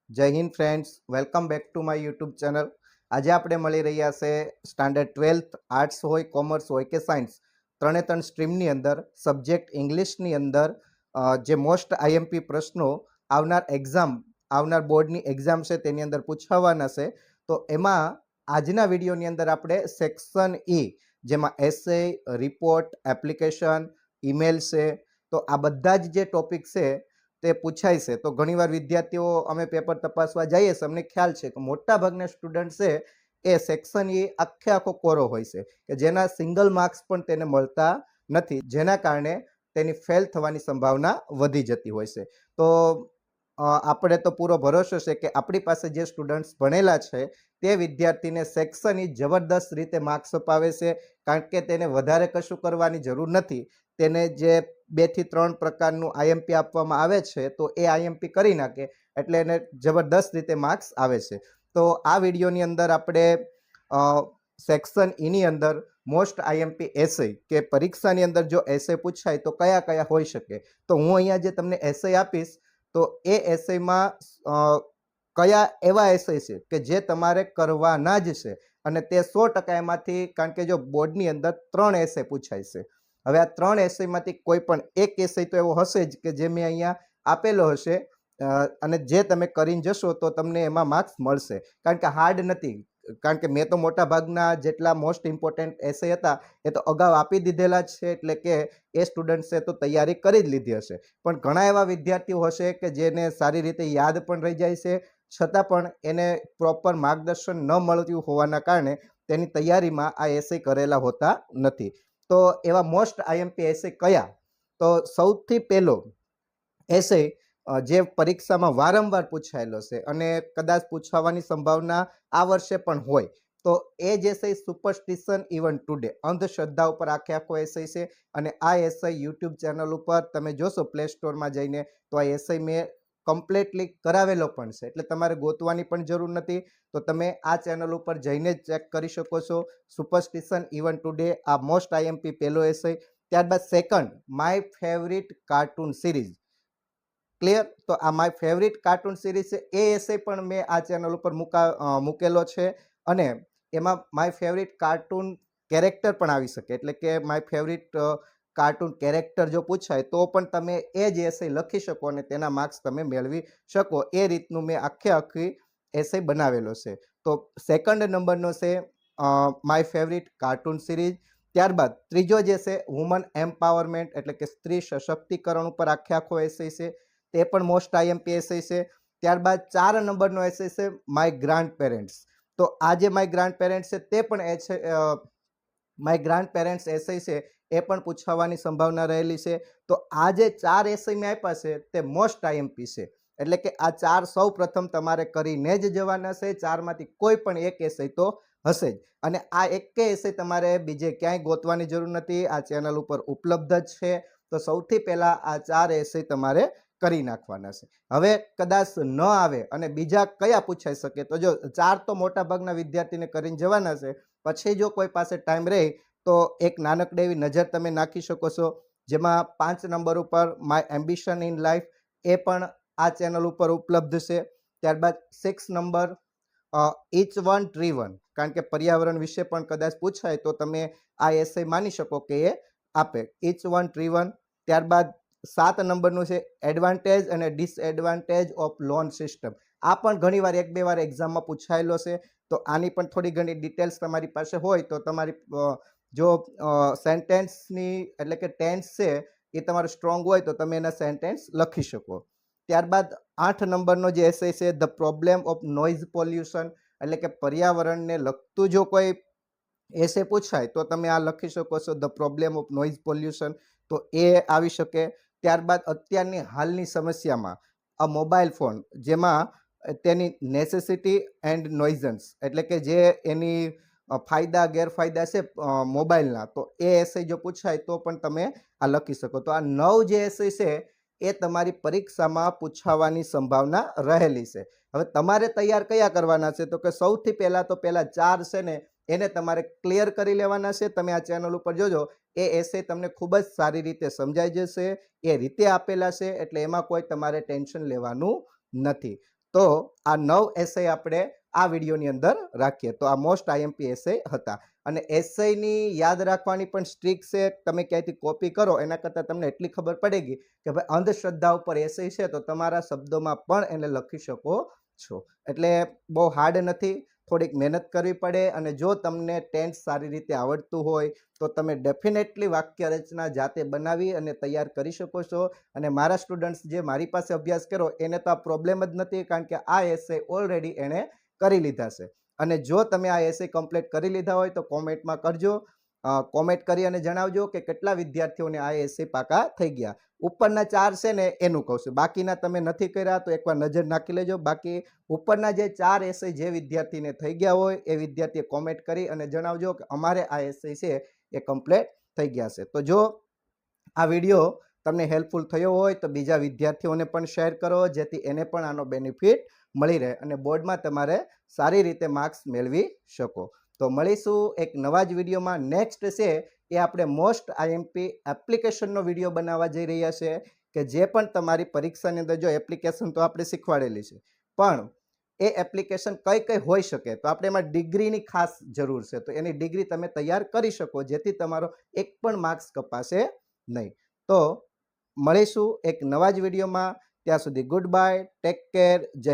જય Hind friends, welcome back to my YouTube channel. આજે આપણે મળી રહ્યા છે સ્ટાન્ડર્ડ 12th આર્ટ્સ હોય, કોમર્સ હોય કે સાયન્સ, ત્રણે ત્રણ સ્ટ્રીમની અંદર સબ્જેક્ટ ઇંગ્લિશની અંદર જે મોસ્ટ આઈએમપી પ્રશ્નો આવનાર બોર્ડની એક્ઝામ છે તેની અંદર પૂછાવાના છે. તો એમાં આજના વિડીયોની અંદર આપણે સેક્શન ઈ, જેમાં એસે, રિપોર્ટ, એપ્લિકેશન, ઈમેલ છે, તો આ બધા જ જે ટોપિક છે તે પૂછાય છે. તો ઘણીવાર વિદ્યાર્થીઓ અમે પેપર તપાસવા જઈએ છીએ, અમને ખ્યાલ છે કે મોટાભાગના સ્ટુડન્ટ છે એ સેક્શન એ આખો કોરો હોય છે કે જેના સિંગલ માર્ક્સ પણ તેને મળતા નથી, જેના કારણે તેની ફેલ થવાની સંભાવના વધી જતી હોય છે. તો આપણે તો પૂરો ભરોસો છે કે આપણી પાસે જે સ્ટુડન્ટ્સ ભણેલા છે તે વિદ્યાર્થીને સેક્શન ઈ જબરદસ્ત રીતે માર્ક્સ અપાવે છે, કારણ કે તેને વધારે કશું કરવાની જરૂર નથી. તેને જે 2 થી 3 પ્રકારનું આઈએમપી આપવામાં આવે છે તો એ આઈએમપી કરી નાખે એટલે એને જબરદસ્ત રીતે માર્ક્સ આવે છે. તો આ વિડીયોની અંદર આપણે સેક્શન ઈની અંદર મોસ્ટ આઈએમપી એસે કે પરીક્ષાની અંદર જો એસે પૂછાય તો કયા કયા હોઈ શકે, તો હું અહીંયા જે તમને એસે આપીશ તો એ એસેમાં કયા એવા એસે છે કે જે તમારે કરવાના જ છે અને તે 100% એમાંથી, કારણ કે જો બોર્ડની અંદર 3 એસે પૂછાય છે. હવે આ 3 એસેમાંથી કોઈ પણ એક એસે તો એવો હશે જ કે જે મેં અહીંયા આપેલો હશે અને જે તમે કરીને જશો તો તમને એમાં માર્ક્સ મળશે, કારણ કે હાર્ડ નથી. કારણ કે મેં તો મોટા ભાગના જેટલા મોસ્ટ ઇમ્પોર્ટન્ટ એસે હતા એ તો અગાઉ આપી દીધેલા જ છે, એટલે કે એ સ્ટુડન્ટ્સે તો તૈયારી કરી જ લીધી હશે. પણ ઘણા એવા વિદ્યાર્થીઓ હશે કે જેને સારી રીતે યાદ પણ રહી જાય છે, છતાં પણ એને પ્રોપર માર્ગદર્શન ન મળતું હોવાના કારણે તેની તૈયારીમાં આ એસે કરેલા હોતા નથી. તો એવા મોસ્ટ આઈએમપી એસે કયા? તો સૌથી પહેલો એસે જે પરીક્ષામાં વારંવાર પૂછાયેલો છે અને કદાચ પૂછાવાની સંભાવના આ વર્ષે પણ હોય, તો એ જે છે સુપરસ્ટિશન ઇવન ટુડે, અંધશ્રદ્ધા ઉપર આખો એસે છે. અને આ એસે યુટ્યુબ ચેનલ ઉપર તમે જોશો પ્લે સ્ટોરમાં જઈને તો આ એસે મેં કમ્પ્લીટલી કરાવેલો પણ છે, એટલે તમારે ગોતવાની પણ જરૂર નથી. તો તમે આ ચેનલ ઉપર જઈને જ ચેક કરી શકો છો. સુપરસ્ટિશન ઇવન ટુડે આ મોસ્ટ આઈએમપી પહેલો એસે. ત્યારબાદ second, my favourite cartoon series. Clear? તો આ માય ફેવરિટ કાર્ટૂન સિરીઝ છે એ એસે પણ મેં આ ચેનલ ઉપર મૂકેલો છે અને એમાં માય ફેવરિટ કાર્ટૂન કેરેક્ટર પણ આવી શકે, એટલે કે માય ફેવરિટ કાર્ટૂન કેરેક્ટર જો પૂછાય તો પણ તમે એ જ એસે લખી શકો અને તેના માર્ક્સ તમે મેળવી શકો. એ રીતનું મેં આખી એસે બનાવેલો છે. તો સેકન્ડ નંબરનો છે માય ફેવરિટ કાર્ટૂન સિરીઝ. ત્યારબાદ ત્રીજો જે છે વુમન એમ્પાવરમેન્ટ, એટલે કે સ્ત્રી સશક્તિકરણ ઉપર આખો એસે છે, તે પણ મોસ્ટ આઈએમપી એસે છે. ત્યારબાદ 4 નંબરનો એસે છે માય ગ્રાન્ડ પેરેન્ટ્સ. તો આ જે માય ગ્રાન્ડ પેરેન્ટ્સ છે તે પણ માય ગ્રાન્ડ પેરેન્ટ્સ એસે છે, એ પણ પૂછવાની સંભાવના રહેલી છે. તો આ જે 4 એસે મેં આપ્યા છે તે મોસ્ટ આઈએમપી છે, એટલે કે આ 4 સૌ પ્રથમ તમારે કરીને જ જવાના છે. 4માંથી કોઈ પણ એક એસે તો હશે જ, અને આ એક એસે તમારે બીજે ક્યાંય ગોતવાની જરૂર નથી, આ ચેનલ ઉપર ઉપલબ્ધ જ છે. તો સૌથી પહેલા આ 4 એસે તમારે કરી નાખવાના છે. હવે કદાચ ન આવે અને બીજા કયા પૂછાઈ શકે, તો જો 4 તો મોટા ભાગના વિદ્યાર્થીને કરીને જવાના છે, પછી જો કોઈ પાસે ટાઈમ રહે તો એક નાનકડી એવી નજર તમે નાખી શકો છો, જેમાં 5 નંબર ઉપર માય એમ્બિશન ઇન લાઈફ, એ પણ આ ચેનલ ઉપર ઉપલબ્ધ છે. ત્યારબાદ 6 number each one tree one, કારણ કે પર્યાવરણ વિશે પણ કદાચ પૂછાય તો તમે આ એસે માની શકો કે એ આપે, ઈચ વન ટ્રી વન. ત્યારબાદ 7 નંબરનું છે એડવાન્ટેજ અને ડિસએડવાન્ટેજ ઓફ લોન સિસ્ટમ. આ પણ ઘણીવાર 1-2 વાર એક્ઝામમાં પૂછાયેલો છે. તો આની પણ થોડી ઘણી ડિટેલ્સ તમારી પાસે હોય તો તમારી જો સેન્ટેન્સની, એટલે કે ટેન્સ છે એ તમારું સ્ટ્રોંગ હોય તો તમે એના સેન્ટેન્સ લખી શકો. ત્યારબાદ 8 નંબરનો જે એસે છે the problem of noise pollution, એટલે કે પર્યાવરણને લગતું જો કોઈ એસે પૂછાય તો તમે આ લખી શકો છો, the problem of noise pollution, તો એ આવી શકે. ત્યારબાદ અત્યારની હાલની સમસ્યામાં આ મોબાઈલ ફોન, જેમાં તેની નેસેસિટી એન્ડ નોઇઝન્સ, એટલે કે જે એની ફાયદા ગેરફાયદા છે મોબાઈલના, તો એ એસે જો પૂછાય તો પણ તમે આ લખી શકો. તો આ 9 જે એસે છે એ તમારી પરીક્ષામાં પૂછાવાની સંભાવના રહેલી છે. હવે તમારે તૈયાર કયા કરવાના છે, તો કે સૌથી પહેલા 4 છે ને એને તમારે ક્લિયર કરી લેવાના છે. તમે આ ચેનલ ઉપર જોજો, એ એસે તમને ખૂબ જ સારી રીતે સમજાઈ જશે, એ રીતે આપેલા છે, એટલે એમાં કોઈ તમારે ટેન્શન લેવાનું નથી. તો આ 9 એસએ આપણે આ વિડીયોની અંદર રાખીએ. તો આ મોસ્ટ આઈએમપી એસએ હતા. અને એસએની યાદ રાખવાની પણ સ્ટ્રીક છે. તમે ક્યાંયથી કોપી કરો એના કરતાં તમને એટલી ખબર પડે ગઈ કે ભાઈ અંધશ્રદ્ધા ઉપર એસએ છે તો તમારા શબ્દોમાં પણ એને લખી શકો છો. એટલે બહુ હાર્ડ નથી, થોડીક મહેનત કરવી પડે. અને જો તમને ટેન્સ સારી રીતે આવડતું હોય તો તમે ડેફિનેટલી વાક્ય રચના જાતે બનાવી અને તૈયાર કરી શકો છો. અને મારા સ્ટુડન્ટ્સ જે મારી પાસે અભ્યાસ કર્યો એને તો આ પ્રોબ્લેમ જ નથી, કારણ કે આ એસે ઓલરેડી એણે કરી લીધા છે. અને જો તમે આ એસે કમ્પ્લીટ કરી લીધા હોય તો કોમેન્ટમાં કરજો, કોમેન્ટ કરી અને જણાવજો કે કેટલા વિદ્યાર્થીઓને આ એસે પાકા થઈ ગયા. ઉપરના 4 છે ને એનું કહું છું, બાકીના તમે નથી કર્યા તો એકવાર નજર નાખી લેજો. બાકી ઉપરના જે 4 એસે જે વિદ્યાર્થીને થઈ ગયા હોય એ વિદ્યાર્થીએ કોમેન્ટ કરી અને જણાવજો કે અમારે આ એસે છે એ કમ્પ્લીટ થઈ ગયા છે. તો જો આ વિડીયો તમને હેલ્પફુલ થયો હોય તો બીજા વિદ્યાર્થીઓને પણ શેર કરો, જેથી એને પણ આનો બેનિફિટ મળી રહે અને બોર્ડમાં તમારે સારી રીતે માર્ક્સ મેળવી શકો. તો મળીશું એક નવા જ વિડીયોમાં. નેક્સ્ટ છે એ આપણે મોસ્ટ આઈએમપી એપ્લિકેશનનો વિડીયો બનાવવા જઈ રહ્યા છે, કે જે પણ તમારી પરીક્ષાની અંદર જો એપ્લિકેશન તો આપણે શીખવાડેલી છે, પણ એ એપ્લિકેશન કઈ કઈ હોઈ શકે તો આપણે એમાં ડિગ્રીની ખાસ જરૂર છે. તો એની ડિગ્રી તમે તૈયાર કરી શકો, જેથી તમારો એક પણ માર્ક્સ કપાશે નહીં. તો મળીશું એક નવા જ વિડીયોમાં. ત્યાં સુધી ગુડ બાય, ટેક કેર, જય